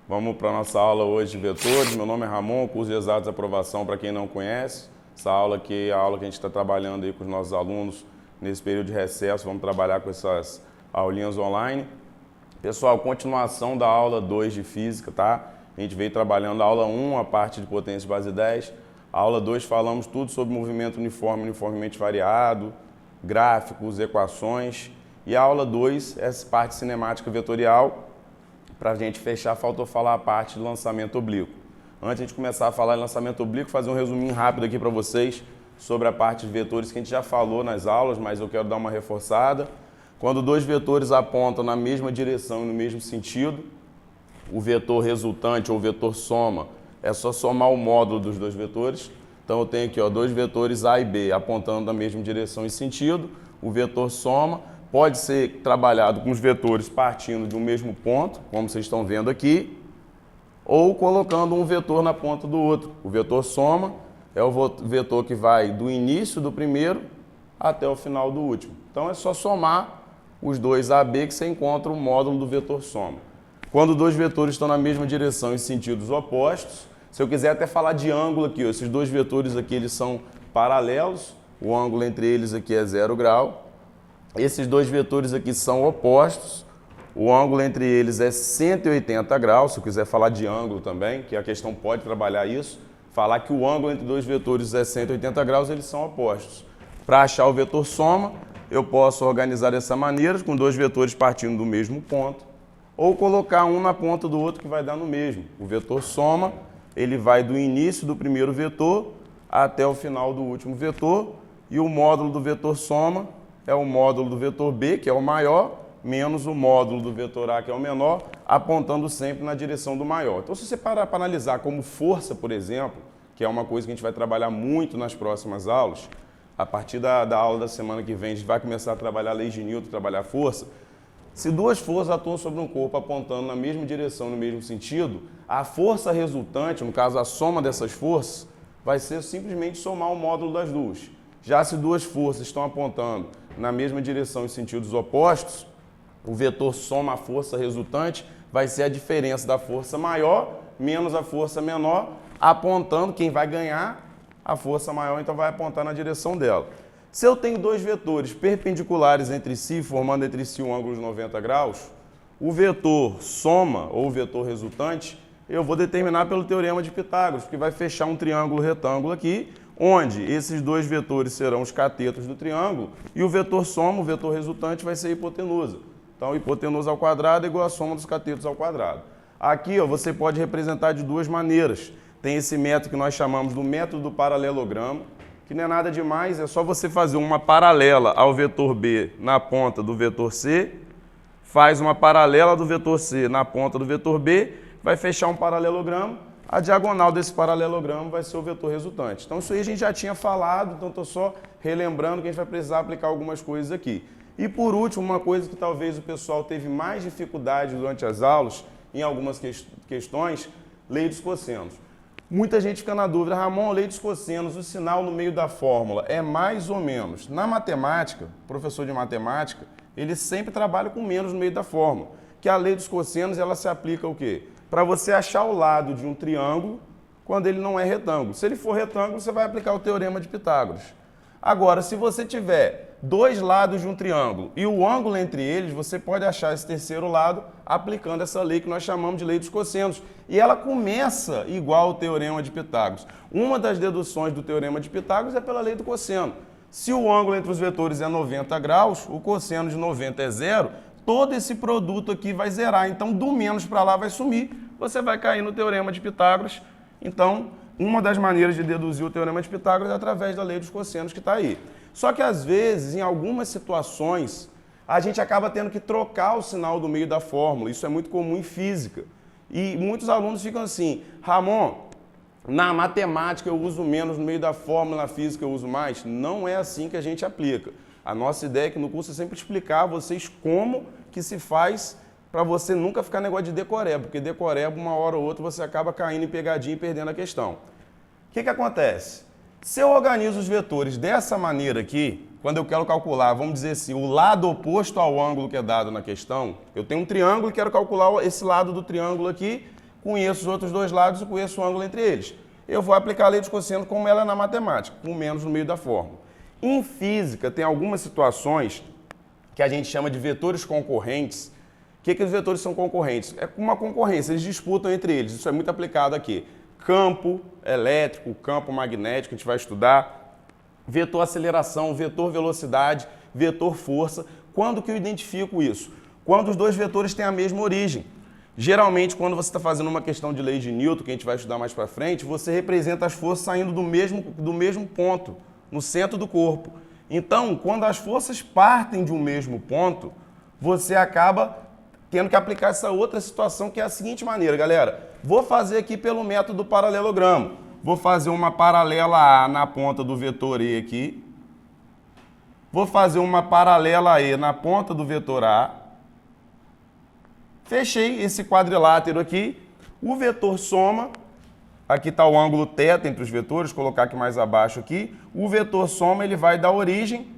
Vamos para a nossa aula hoje de vetores. Meu nome é Ramon, curso de Exatos de Aprovação, para quem não conhece. Essa aula aqui é a aula que a gente está trabalhando aí com os nossos alunos nesse período de recesso. Vamos trabalhar com essas aulinhas online. Pessoal, continuação da aula 2 de Física, tá? A gente veio trabalhando a aula 1, a parte de potência de base 10. A aula 2 falamos tudo sobre movimento uniforme, uniformemente variado, gráficos, equações. E a aula 2 é essa parte cinemática vetorial. Para a gente fechar, faltou falar a parte de lançamento oblíquo. Antes de a gente começar a falar de lançamento oblíquo, fazer um resuminho rápido aqui para vocês sobre a parte de vetores que a gente já falou nas aulas, mas eu quero dar uma reforçada. Quando dois vetores apontam na mesma direção e no mesmo sentido, o vetor resultante ou vetor soma é só somar o módulo dos dois vetores. Então eu tenho aqui dois vetores A e B apontando na mesma direção e sentido. O vetor soma pode ser trabalhado com os vetores partindo de um mesmo ponto, como vocês estão vendo aqui, ou colocando um vetor na ponta do outro. O vetor soma é o vetor que vai do início do primeiro até o final do último. Então é só somar os dois AB que você encontra o módulo do vetor soma. Quando dois vetores estão na mesma direção em sentidos opostos, se eu quiser até falar de ângulo aqui, esses dois vetores aqui eles são paralelos, o ângulo entre eles aqui é 0 grau. Esses dois vetores aqui são opostos, o ângulo entre eles é 180 graus, se eu quiser falar de ângulo também, que a questão pode trabalhar isso, falar que o ângulo entre dois vetores é 180 graus, eles são opostos. Para achar o vetor soma, eu posso organizar dessa maneira, com dois vetores partindo do mesmo ponto, ou colocar um na ponta do outro que vai dar no mesmo. O vetor soma, ele vai do início do primeiro vetor até o final do último vetor, e o módulo do vetor soma é o módulo do vetor B, que é o maior, menos o módulo do vetor A, que é o menor, apontando sempre na direção do maior. Então, se você parar para analisar como força, por exemplo, que é uma coisa que a gente vai trabalhar muito nas próximas aulas, a partir da aula da semana que vem, a gente vai começar a trabalhar a lei de Newton, trabalhar força. Se duas forças atuam sobre um corpo apontando na mesma direção, no mesmo sentido, a força resultante, no caso a soma dessas forças, vai ser simplesmente somar o módulo das duas. Já se duas forças estão apontando na mesma direção em sentidos opostos, o vetor soma a força resultante vai ser a diferença da força maior menos a força menor, apontando quem vai ganhar a força maior, então vai apontar na direção dela. Se eu tenho dois vetores perpendiculares entre si, formando entre si um ângulo de 90 graus, o vetor soma ou vetor resultante, eu vou determinar pelo teorema de Pitágoras, que vai fechar um triângulo retângulo aqui, onde esses dois vetores serão os catetos do triângulo e o vetor soma, o vetor resultante, vai ser a hipotenusa. Então, hipotenusa ao quadrado é igual a soma dos catetos ao quadrado. Aqui, você pode representar de duas maneiras. Tem esse método que nós chamamos do método do paralelogramo, que não é nada demais, é só você fazer uma paralela ao vetor B na ponta do vetor C, faz uma paralela do vetor C na ponta do vetor B, vai fechar um paralelogramo. A diagonal desse paralelogramo vai ser o vetor resultante. Então, isso aí a gente já tinha falado, então estou só relembrando que a gente vai precisar aplicar algumas coisas aqui. E por último, uma coisa que talvez o pessoal teve mais dificuldade durante as aulas, em algumas questões, lei dos cossenos. Muita gente fica na dúvida, Ramon, lei dos cossenos, o sinal no meio da fórmula é mais ou menos. Na matemática, o professor de matemática, ele sempre trabalha com menos no meio da fórmula, que a lei dos cossenos ela se aplica ao quê? Para você achar o lado de um triângulo quando ele não é retângulo. Se ele for retângulo, você vai aplicar o teorema de Pitágoras. Agora, se você tiver dois lados de um triângulo e o ângulo entre eles, você pode achar esse terceiro lado aplicando essa lei que nós chamamos de lei dos cossenos. E ela começa igual ao teorema de Pitágoras. Uma das deduções do teorema de Pitágoras é pela lei do cosseno. Se o ângulo entre os vetores é 90 graus, o cosseno de 90 é zero, todo esse produto aqui vai zerar. Então, do menos para lá vai sumir, você vai cair no teorema de Pitágoras. Então, uma das maneiras de deduzir o teorema de Pitágoras é através da lei dos cossenos que está aí. Só que, às vezes, em algumas situações, a gente acaba tendo que trocar o sinal do meio da fórmula. Isso é muito comum em física. E muitos alunos ficam assim, Ramon, na matemática eu uso menos no meio da fórmula, na física eu uso mais. Não é assim que a gente aplica. A nossa ideia aqui no curso é sempre explicar a vocês como que se faz para você nunca ficar negócio de decoreba, porque decoreba, uma hora ou outra, você acaba caindo em pegadinha e perdendo a questão. O que acontece? Se eu organizo os vetores dessa maneira aqui, quando eu quero calcular, vamos dizer assim, o lado oposto ao ângulo que é dado na questão, eu tenho um triângulo e quero calcular esse lado do triângulo aqui conheço os outros dois lados e conheço o ângulo entre eles. Eu vou aplicar a lei dos cosseno como ela é na matemática, com menos no meio da fórmula. Em física, tem algumas situações que a gente chama de vetores concorrentes. O que os vetores são concorrentes? É uma concorrência, eles disputam entre eles. Isso é muito aplicado aqui. Campo elétrico, campo magnético, a gente vai estudar. Vetor aceleração, vetor velocidade, vetor força. Quando que eu identifico isso? Quando os dois vetores têm a mesma origem. Geralmente, quando você está fazendo uma questão de lei de Newton, que a gente vai estudar mais para frente, você representa as forças saindo do mesmo ponto, no centro do corpo. Então, quando as forças partem de um mesmo ponto, você acaba tendo que aplicar essa outra situação, que é a seguinte maneira, galera. Vou fazer aqui pelo método do paralelogramo. Vou fazer uma paralela A na ponta do vetor E aqui. Vou fazer uma paralela E na ponta do vetor A. Fechei esse quadrilátero aqui. O vetor soma. Aqui está o ângulo θ entre os vetores, vou colocar aqui mais abaixo aqui. O vetor soma ele vai dar origem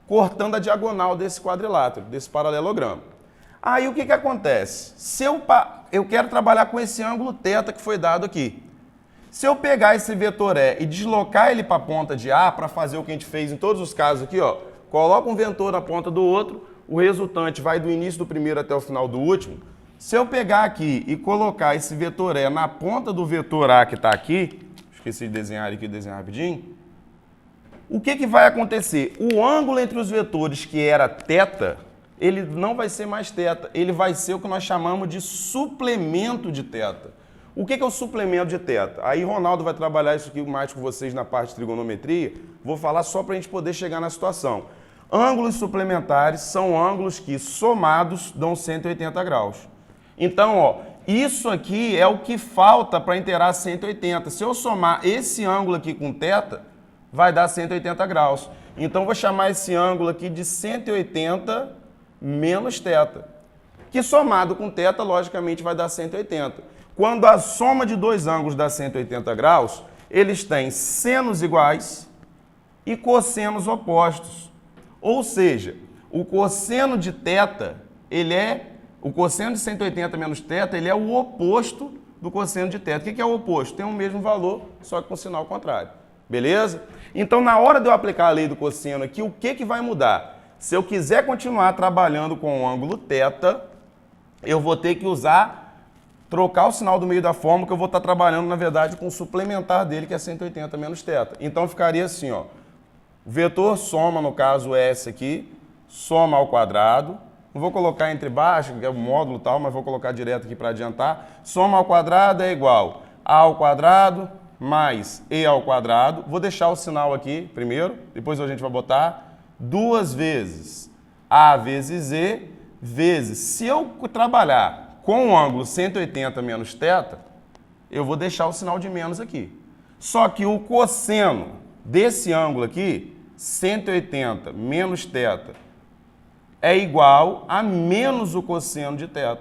cortando a diagonal desse quadrilátero, desse paralelogramo. Aí o que acontece? Se eu quero trabalhar com esse ângulo θ que foi dado aqui. Se eu pegar esse vetor E e deslocar ele para a ponta de A, para fazer o que a gente fez em todos os casos aqui, ó, coloca um vetor na ponta do outro, o resultante vai do início do primeiro até o final do último. Se eu pegar aqui e colocar esse vetor E na ponta do vetor A que está aqui, esqueci de desenhar aqui, desenhar rapidinho, o que vai acontecer? O ângulo entre os vetores que era θ, ele não vai ser mais θ, ele vai ser o que nós chamamos de suplemento de θ. O que é o suplemento de θ? Aí Ronaldo vai trabalhar isso aqui mais com vocês na parte de trigonometria, vou falar só para a gente poder chegar na situação. Ângulos suplementares são ângulos que somados dão 180 graus. Então, ó, isso aqui é o que falta para inteirar 180. Se eu somar esse ângulo aqui com θ, vai dar 180 graus. Então, vou chamar esse ângulo aqui de 180 menos θ, que somado com θ, logicamente, vai dar 180. Quando a soma de dois ângulos dá 180 graus, eles têm senos iguais e cossenos opostos. Ou seja, o cosseno de θ, o cosseno de 180 menos θ, ele é o oposto do cosseno de θ. O que é o oposto? Tem o mesmo valor, só que com sinal contrário. Beleza? Então, na hora de eu aplicar a lei do cosseno aqui, o que vai mudar? Se eu quiser continuar trabalhando com o ângulo θ, eu vou ter que trocar o sinal do meio da fórmula, que eu vou estar trabalhando, na verdade, com o suplementar dele, que é 180 menos θ. Então, ficaria assim, ó. O vetor soma, no caso S aqui, soma ao quadrado. Não vou colocar entre baixo, que é o módulo e tal, mas vou colocar direto aqui para adiantar. Soma ao quadrado é igual a ao quadrado mais e ao quadrado. Vou deixar o sinal aqui primeiro, depois a gente vai botar 2 vezes a vezes e vezes. Se eu trabalhar com o ângulo 180 menos θ, eu vou deixar o sinal de menos aqui. Só que o cosseno desse ângulo aqui, 180 menos θ, é igual a menos o cosseno de θ.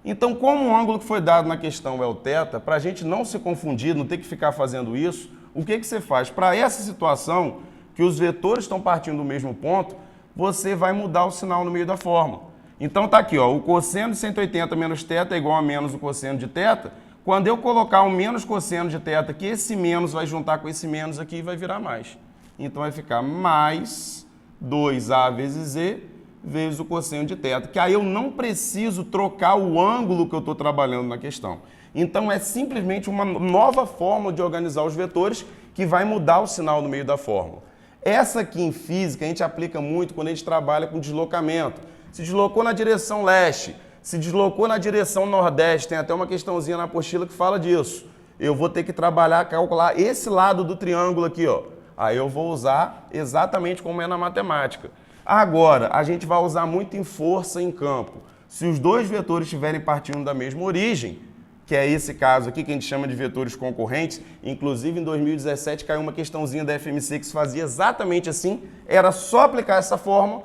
Então, como o ângulo que foi dado na questão é o θ, para a gente não se confundir, não ter que ficar fazendo isso, o que você faz? Para essa situação, que os vetores estão partindo do mesmo ponto, você vai mudar o sinal no meio da fórmula. Então, está aqui, ó, o cosseno de 180 menos θ é igual a menos o cosseno de θ. Quando eu colocar o menos cosseno de θ aqui, esse menos vai juntar com esse menos aqui e vai virar mais. Então, vai ficar mais 2a vezes e vezes o cosseno de θ, que aí eu não preciso trocar o ângulo que eu estou trabalhando na questão. Então, é simplesmente uma nova forma de organizar os vetores que vai mudar o sinal no meio da fórmula. Essa aqui em física a gente aplica muito quando a gente trabalha com deslocamento. Se deslocou na direção leste, se deslocou na direção nordeste, tem até uma questãozinha na apostila que fala disso. Eu vou ter que calcular esse lado do triângulo aqui, ó. Aí eu vou usar exatamente como é na matemática. Agora, a gente vai usar muito em força em campo. Se os dois vetores estiverem partindo da mesma origem, que é esse caso aqui que a gente chama de vetores concorrentes, inclusive em 2017 caiu uma questãozinha da FMC que se fazia exatamente assim, era só aplicar essa fórmula,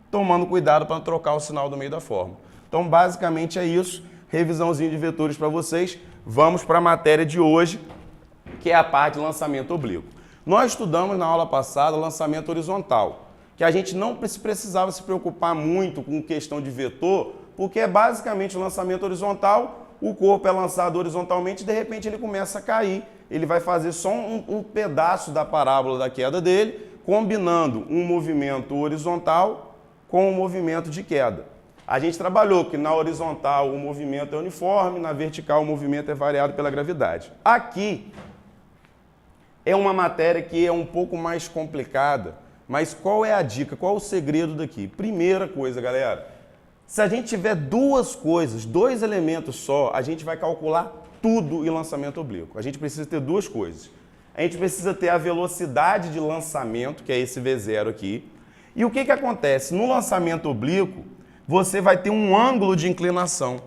tomando cuidado para não trocar o sinal do meio da fórmula. Então, basicamente é isso, revisãozinha de vetores para vocês. Vamos para a matéria de hoje, que é a parte de lançamento oblíquo. Nós estudamos na aula passada lançamento horizontal, que a gente não precisava se preocupar muito com questão de vetor, porque é basicamente o lançamento horizontal, o corpo é lançado horizontalmente e de repente ele começa a cair. Ele vai fazer só um pedaço da parábola da queda dele, combinando um movimento horizontal com um movimento de queda. A gente trabalhou que na horizontal o movimento é uniforme, na vertical o movimento é variado pela gravidade. Aqui é uma matéria que é um pouco mais complicada, mas qual é a dica, qual é o segredo daqui? Primeira coisa, galera, se a gente tiver duas coisas, dois elementos só, a gente vai calcular tudo em lançamento oblíquo. A gente precisa ter duas coisas. A gente precisa ter a velocidade de lançamento, que é esse V0 aqui. E o que acontece? No lançamento oblíquo, você vai ter um ângulo de inclinação.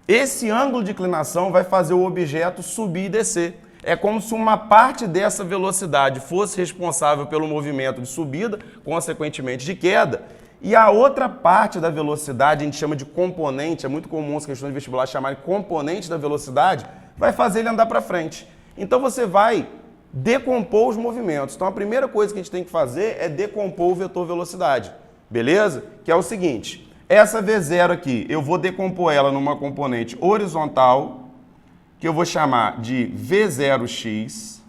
Esse ângulo de inclinação vai fazer o objeto subir e descer. É como se uma parte dessa velocidade fosse responsável pelo movimento de subida, consequentemente de queda, e a outra parte da velocidade, a gente chama de componente, é muito comum as questões de vestibular chamarem componente da velocidade, vai fazer ele andar para frente. Então você vai decompor os movimentos. Então a primeira coisa que a gente tem que fazer é decompor o vetor velocidade, beleza? Que é o seguinte, essa V0 aqui, eu vou decompor ela numa componente horizontal, que eu vou chamar de V0x,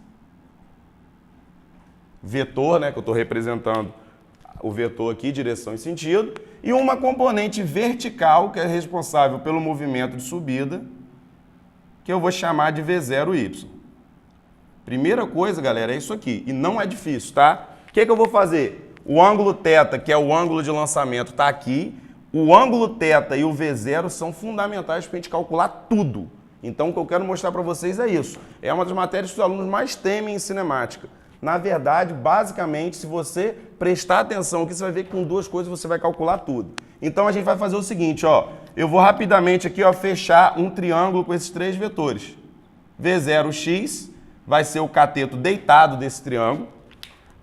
vetor, né, que eu estou representando o vetor aqui, direção e sentido, e uma componente vertical, que é responsável pelo movimento de subida, que eu vou chamar de V0y. Primeira coisa, galera, é isso aqui, e não é difícil, tá? O que eu vou fazer? O ângulo θ, que é o ângulo de lançamento, está aqui. O ângulo θ e o V0 são fundamentais para a gente calcular tudo. Então, o que eu quero mostrar para vocês é isso. É uma das matérias que os alunos mais temem em cinemática. Na verdade, basicamente, se você prestar atenção aqui, você vai ver que com duas coisas você vai calcular tudo. Então, a gente vai fazer o seguinte, ó. Eu vou rapidamente aqui, ó, fechar um triângulo com esses três vetores. V0x vai ser o cateto deitado desse triângulo.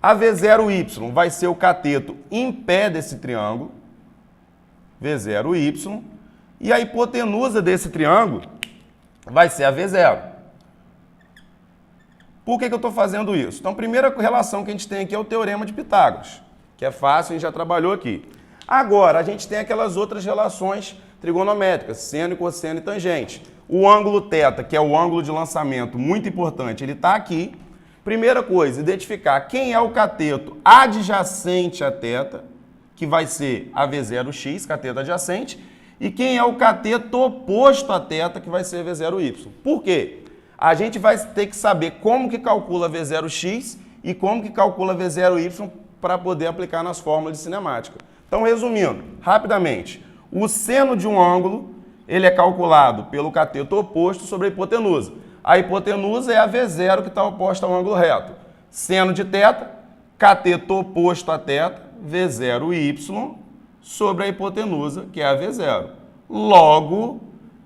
A V0y vai ser o cateto em pé desse triângulo. V0y. E a hipotenusa desse triângulo vai ser a V0. Por que eu estou fazendo isso? Então, a primeira relação que a gente tem aqui é o Teorema de Pitágoras, que é fácil, a gente já trabalhou aqui. Agora, a gente tem aquelas outras relações trigonométricas, seno, cosseno e tangente. O ângulo θ, que é o ângulo de lançamento, muito importante, ele está aqui. Primeira coisa, identificar quem é o cateto adjacente a θ, que vai ser a V0x, cateto adjacente, e quem é o cateto oposto a θ, que vai ser a V0y. Por quê? A gente vai ter que saber como que calcula V0x e como que calcula V0y para poder aplicar nas fórmulas de cinemática. Então, resumindo, rapidamente, o seno de um ângulo, ele é calculado pelo cateto oposto sobre a hipotenusa. A hipotenusa é a V0 que está oposta ao ângulo reto. Seno de θ, cateto oposto a θ, V0y, sobre a hipotenusa, que é a V0. Logo,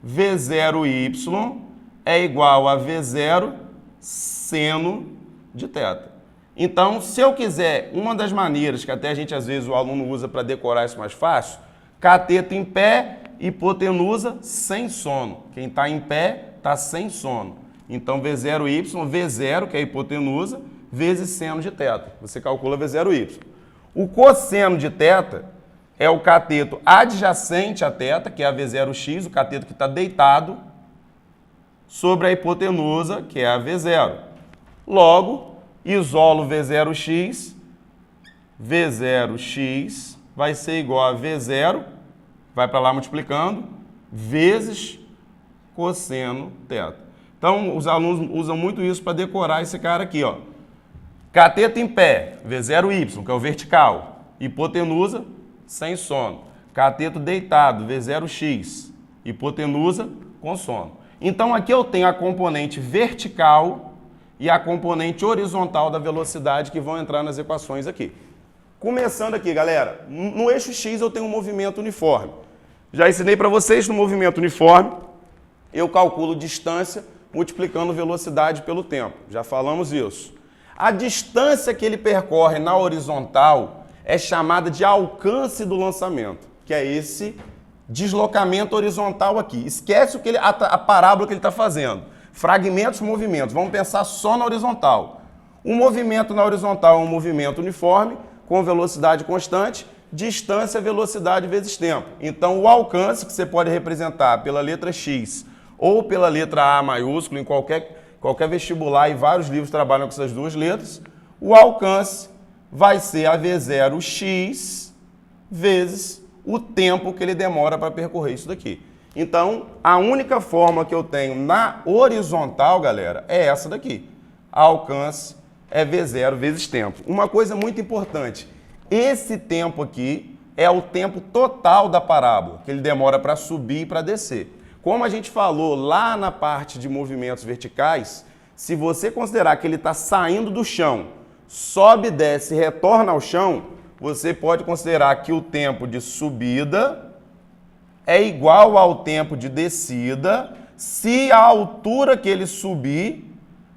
V0y é igual a V0 seno de θ. Então, se eu quiser, uma das maneiras que até a gente, às vezes, o aluno usa para decorar isso mais fácil, cateto em pé, hipotenusa sem sono. Quem está em pé está sem sono. Então, V0y, V0, que é a hipotenusa, vezes seno de θ. Você calcula V0y. O cosseno de θ é o cateto adjacente a θ, que é a V0x, o cateto que está deitado, sobre a hipotenusa, que é a V0. Logo, isolo V0x, V0x vai ser igual a V0, vai para lá multiplicando, vezes cosseno θ. Então, os alunos usam muito isso para decorar esse cara aqui, ó. Cateto em pé, V0y, que é o vertical. Hipotenusa, sem sono. Cateto deitado, V0x. Hipotenusa, com sono. Então, aqui eu tenho a componente vertical e a componente horizontal da velocidade que vão entrar nas equações aqui. Começando aqui, galera, no eixo X eu tenho um movimento uniforme. Já ensinei para vocês no movimento uniforme, eu calculo distância multiplicando velocidade pelo tempo. Já falamos isso. A distância que ele percorre na horizontal é chamada de alcance do lançamento, que é esse deslocamento horizontal aqui. Esquece o que a parábola que ele está fazendo. Fragmentos, movimentos. Vamos pensar só na horizontal. Um movimento na horizontal é um movimento uniforme, com velocidade constante, distância, velocidade vezes tempo. Então, o alcance, que você pode representar pela letra x ou pela letra A maiúsculo, em qualquer vestibular e vários livros trabalham com essas duas letras, o alcance vai ser a V0x vezes o tempo que ele demora para percorrer isso daqui. Então, a única forma que eu tenho na horizontal, galera, é essa daqui. Alcance é V0 vezes tempo. Uma coisa muito importante, esse tempo aqui é o tempo total da parábola, que ele demora para subir e para descer. Como a gente falou lá na parte de movimentos verticais, se você considerar que ele está saindo do chão, sobe, desce e retorna ao chão, você pode considerar que o tempo de subida é igual ao tempo de descida se a altura que ele subir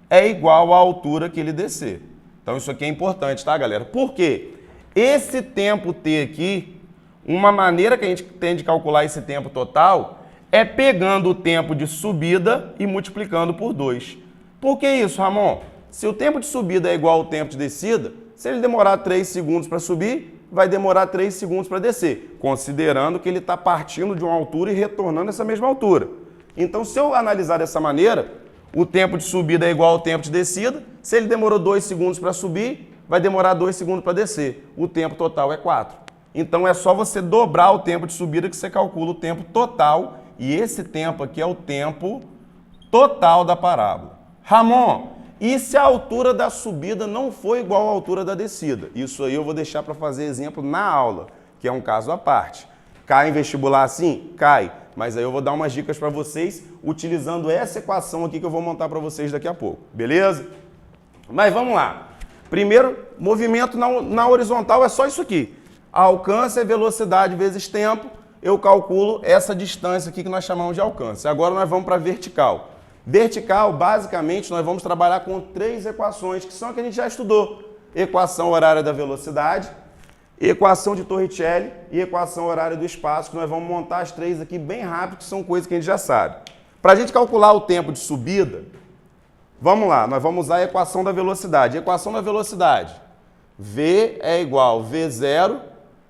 é igual à altura que ele descer. Então isso aqui é importante, tá, galera? Por quê? Esse tempo T aqui, uma maneira que a gente tem de calcular esse tempo total é pegando o tempo de subida e multiplicando por 2. Por que isso, Ramon? Se o tempo de subida é igual ao tempo de descida, se ele demorar 3 segundos para subir, vai demorar 3 segundos para descer, considerando que ele está partindo de uma altura e retornando essa mesma altura. Então, se eu analisar dessa maneira, o tempo de subida é igual ao tempo de descida. Se ele demorou 2 segundos para subir, vai demorar 2 segundos para descer. O tempo total é 4. Então, é só você dobrar o tempo de subida que você calcula o tempo total. E esse tempo aqui é o tempo total da parábola. Ramon, e se a altura da subida não for igual à altura da descida? Isso aí eu vou deixar para fazer exemplo na aula, que é um caso à parte. Cai em vestibular assim? Cai. Mas aí eu vou dar umas dicas para vocês utilizando essa equação aqui que eu vou montar para vocês daqui a pouco. Beleza? Mas vamos lá. Primeiro, movimento na horizontal é só isso aqui. Alcance é velocidade vezes tempo. Eu calculo essa distância aqui que nós chamamos de alcance. Agora nós vamos para vertical. Vertical, basicamente, nós vamos trabalhar com 3 equações, que são a que a gente já estudou. Equação horária da velocidade, equação de Torricelli e equação horária do espaço, que nós vamos montar as 3 aqui bem rápido, que são coisas que a gente já sabe. Para a gente calcular o tempo de subida, vamos lá, nós vamos usar a equação da velocidade. Equação da velocidade, V é igual a V0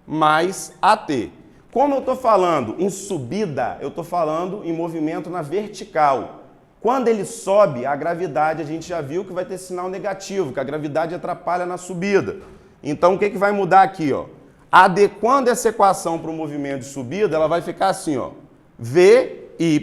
mais AT. Como eu estou falando em subida, eu estou falando em movimento na vertical. Quando ele sobe, a gravidade, a gente já viu que vai ter sinal negativo, que a gravidade atrapalha na subida. Então, o que vai mudar aqui? Ó? Adequando essa equação para o movimento de subida, ela vai ficar assim, ó. VY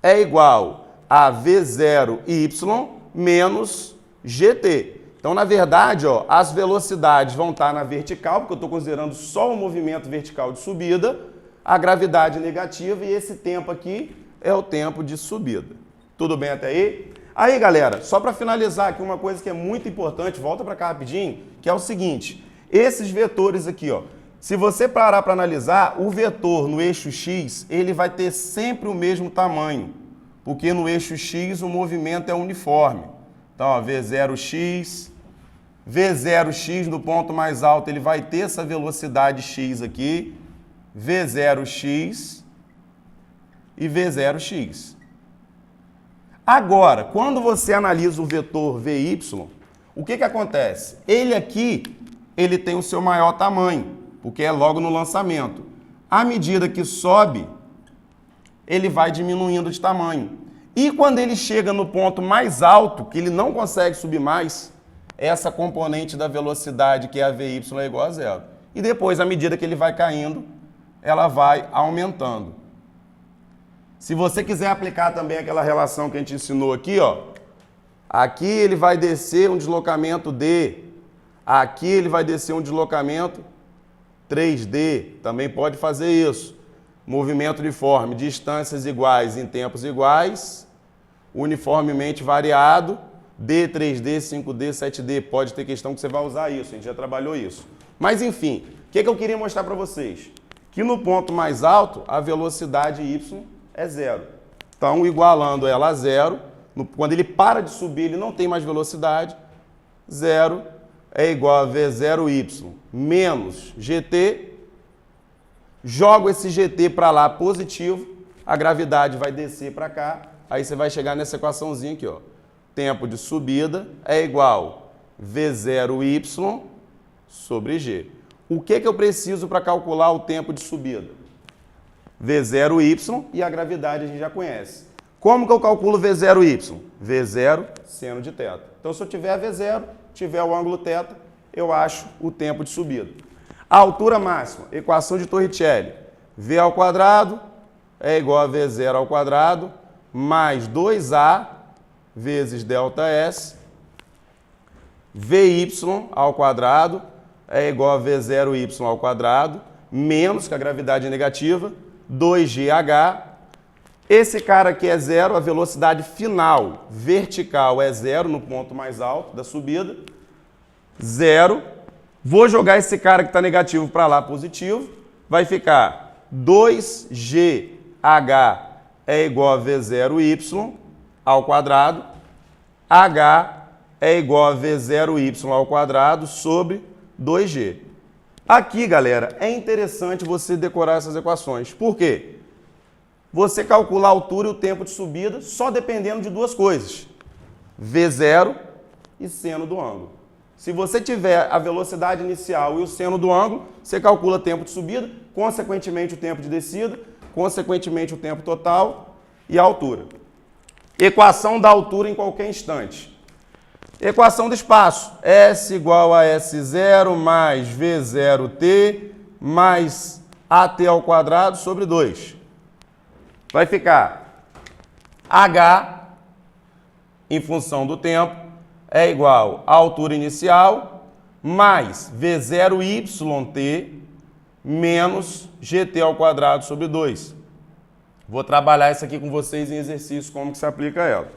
é igual a V0y menos GT. Então, na verdade, ó, as velocidades vão estar na vertical, porque eu estou considerando só o movimento vertical de subida, a gravidade negativa e esse tempo aqui é o tempo de subida. Tudo bem até aí? Aí, galera, só para finalizar aqui uma coisa que é muito importante, volta para cá rapidinho, que é o seguinte, esses vetores aqui, ó, se você parar para analisar, o vetor no eixo X, ele vai ter sempre o mesmo tamanho, porque no eixo X o movimento é uniforme. Então, ó, V0x no ponto mais alto, ele vai ter essa velocidade x aqui, V0x e V0x. Agora, quando você analisa o vetor VY, o que acontece? Ele aqui, ele tem o seu maior tamanho, porque é logo no lançamento. À medida que sobe, ele vai diminuindo de tamanho. E quando ele chega no ponto mais alto, que ele não consegue subir mais, essa componente da velocidade, que é a VY, é igual a 0. E depois, à medida que ele vai caindo, ela vai aumentando. Se você quiser aplicar também aquela relação que a gente ensinou aqui, ó, aqui ele vai descer um deslocamento D, aqui ele vai descer um deslocamento 3D, também pode fazer isso. Movimento uniforme, distâncias iguais em tempos iguais, uniformemente variado, D, 3D, 5D, 7D, pode ter questão que você vai usar isso, a gente já trabalhou isso. Mas enfim, o que eu queria mostrar para vocês? Que no ponto mais alto, a velocidade Y é 0. Então, igualando ela a 0, quando ele para de subir, ele não tem mais velocidade, 0 é igual a V0y menos GT, jogo esse GT para lá positivo, a gravidade vai descer para cá, aí você vai chegar nessa equaçãozinha aqui, ó. Tempo de subida é igual V0y sobre G. O que eu preciso para calcular o tempo de subida? V0y e a gravidade a gente já conhece. Como que eu calculo V0y? V0 seno de θ. Então, se eu tiver V0, tiver o ângulo θ, eu acho o tempo de subida. A altura máxima, equação de Torricelli. V ao quadrado é igual a V0 ao quadrado mais 2A vezes ΔS. Vy ao quadrado é igual a V0y ao quadrado menos, que a gravidade é negativa, 2GH. Esse cara aqui é zero, a velocidade final vertical é zero no ponto mais alto da subida. Zero. Vou jogar esse cara que está negativo para lá positivo. Vai ficar 2GH é igual a V0y ao quadrado. H é igual a V0y ao quadrado sobre 2G. Aqui, galera, é interessante você decorar essas equações. Por quê? Você calcula a altura e o tempo de subida só dependendo de duas coisas. V0 e seno do ângulo. Se você tiver a velocidade inicial e o seno do ângulo, você calcula o tempo de subida, consequentemente o tempo de descida, consequentemente o tempo total e a altura. Equação da altura em qualquer instante. Equação do espaço. S igual a S0 mais V0t mais AT ao quadrado sobre 2. Vai ficar H, em função do tempo, é igual à altura inicial mais V0yt menos GT ao quadrado sobre 2. Vou trabalhar isso aqui com vocês em exercício, como que se aplica ela.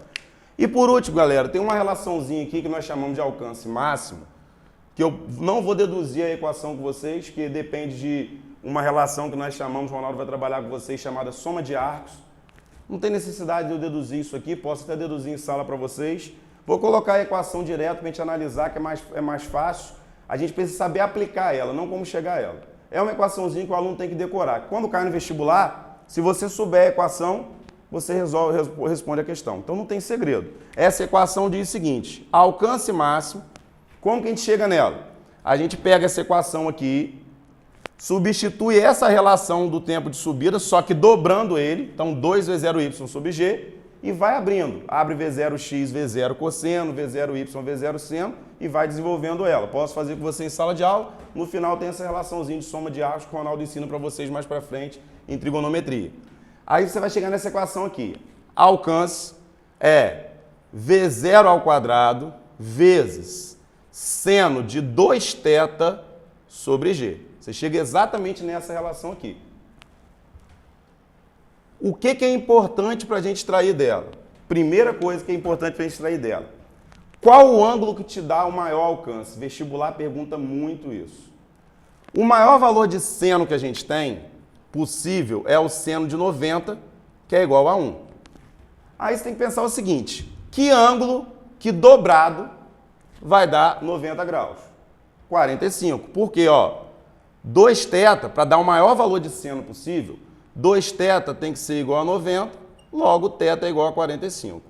E por último, galera, tem uma relaçãozinha aqui que nós chamamos de alcance máximo, que eu não vou deduzir a equação com vocês, que depende de uma relação que nós chamamos, o Ronaldo vai trabalhar com vocês, chamada soma de arcos. Não tem necessidade de eu deduzir isso aqui, posso até deduzir em sala para vocês. Vou colocar a equação direto para a gente analisar, que é mais fácil. A gente precisa saber aplicar ela, não como chegar a ela. É uma equaçãozinha que o aluno tem que decorar. Quando cai no vestibular, se você souber a equação, você responde a questão. Então não tem segredo. Essa equação diz o seguinte: alcance máximo, como que a gente chega nela? A gente pega essa equação aqui, substitui essa relação do tempo de subida, só que dobrando ele, então 2V0y sobre g, e vai abrindo. Abre V0x, V0 cosseno, V0y, V0 seno, e vai desenvolvendo ela. Posso fazer com você em sala de aula, no final tem essa relaçãozinha de soma de arcos que o Ronaldo ensina para vocês mais para frente em trigonometria. Aí você vai chegar nessa equação aqui. Alcance é V0 ao quadrado vezes seno de 2θ sobre g. Você chega exatamente nessa relação aqui. O que é importante para a gente extrair dela? Primeira coisa que é importante para a gente extrair dela. Qual o ângulo que te dá o maior alcance? Vestibular pergunta muito isso. O maior valor de seno que a gente tem possível é o seno de 90, que é igual a 1. Aí você tem que pensar o seguinte: que ângulo que dobrado vai dar 90 graus? 45. Por quê? 2θ, para dar o maior valor de seno possível, 2θ tem que ser igual a 90, logo θ é igual a 45.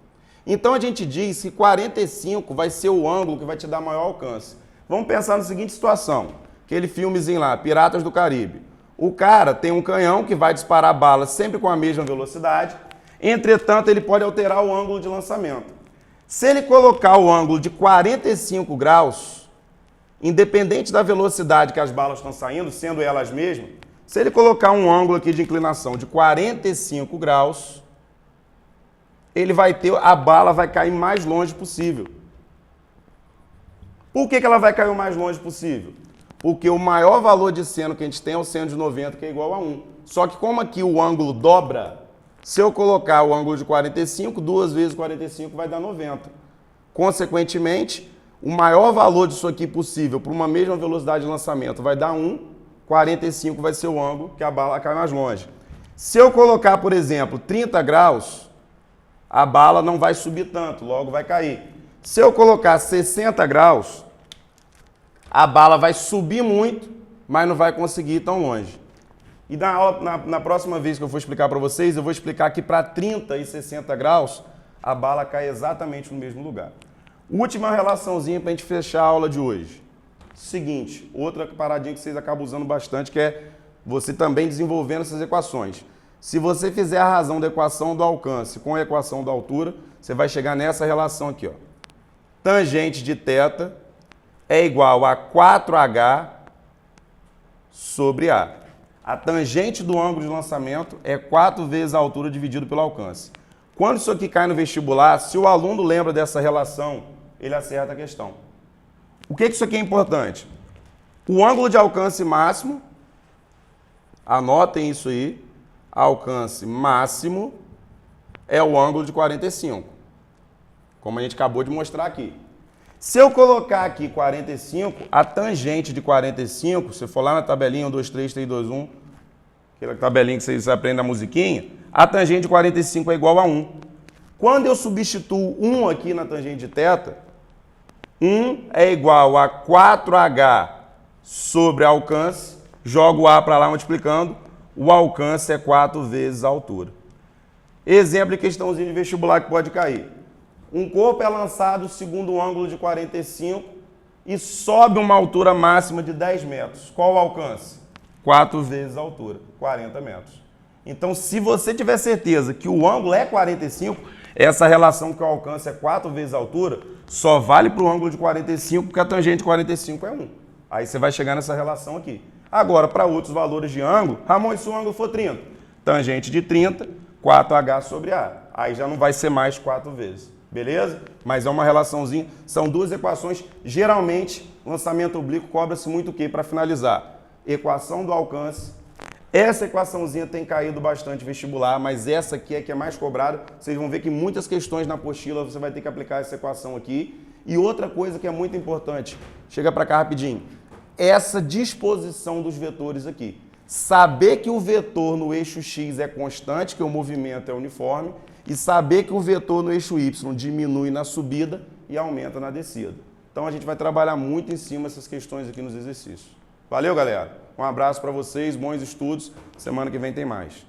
Então a gente diz que 45 vai ser o ângulo que vai te dar maior alcance. Vamos pensar na seguinte situação: aquele filmezinho lá, Piratas do Caribe. O cara tem um canhão que vai disparar balas sempre com a mesma velocidade, entretanto ele pode alterar o ângulo de lançamento. Se ele colocar o ângulo de 45 graus, independente da velocidade que as balas estão saindo, sendo elas mesmas, se ele colocar um ângulo aqui de inclinação de 45 graus, a bala vai cair mais longe possível. Por que ela vai cair o mais longe possível? Porque o maior valor de seno que a gente tem é o seno de 90, que é igual a 1. Só que como aqui o ângulo dobra, se eu colocar o ângulo de 45, 2 vezes 45 vai dar 90. Consequentemente, o maior valor disso aqui possível para uma mesma velocidade de lançamento vai dar 1, 45 vai ser o ângulo que a bala cai mais longe. Se eu colocar, por exemplo, 30 graus, a bala não vai subir tanto, logo vai cair. Se eu colocar 60 graus, a bala vai subir muito, mas não vai conseguir ir tão longe. E na próxima vez que eu for explicar para vocês, eu vou explicar que para 30 e 60 graus, a bala cai exatamente no mesmo lugar. Última relaçãozinha para a gente fechar a aula de hoje. Seguinte, outra paradinha que vocês acabam usando bastante, que é você também desenvolvendo essas equações. Se você fizer a razão da equação do alcance com a equação da altura, você vai chegar nessa relação aqui, ó. Tangente de θ é igual a 4H sobre A. A tangente do ângulo de lançamento é 4 vezes a altura dividido pelo alcance. Quando isso aqui cai no vestibular, se o aluno lembra dessa relação, ele acerta a questão. O que isso aqui é importante? O ângulo de alcance máximo, anotem isso aí, alcance máximo é o ângulo de 45, como a gente acabou de mostrar aqui. Se eu colocar aqui 45, a tangente de 45, se for lá na tabelinha 1, 2, 3, 3, 2, 1, aquela tabelinha que vocês aprendem na musiquinha, a tangente de 45 é igual a 1. Quando eu substituo 1 aqui na tangente de θ, 1 é igual a 4H sobre alcance, jogo A para lá multiplicando, o alcance é 4 vezes a altura. Exemplo de questãozinho de vestibular que pode cair. Um corpo é lançado segundo o ângulo de 45 e sobe uma altura máxima de 10 metros. Qual o alcance? 4 vezes a altura, 40 metros. Então, se você tiver certeza que o ângulo é 45, essa relação que o alcance é 4 vezes a altura, só vale para o ângulo de 45, porque a tangente de 45 é 1. Aí você vai chegar nessa relação aqui. Agora, para outros valores de ângulo, Ramon, e se o ângulo for 30? Tangente de 30, 4H sobre A. Aí já não vai ser mais 4 vezes. Beleza? Mas é uma relaçãozinha, são duas equações. Geralmente, lançamento oblíquo cobra-se muito o quê? Para finalizar, equação do alcance. Essa equaçãozinha tem caído bastante vestibular, mas essa aqui é que é mais cobrada. Vocês vão ver que muitas questões na apostila você vai ter que aplicar essa equação aqui. E outra coisa que é muito importante, chega para cá rapidinho, essa disposição dos vetores aqui. Saber que o vetor no eixo X é constante, que o movimento é uniforme, e saber que o vetor no eixo Y diminui na subida e aumenta na descida. Então a gente vai trabalhar muito em cima dessas questões aqui nos exercícios. Valeu, galera! Um abraço para vocês, bons estudos. Semana que vem tem mais.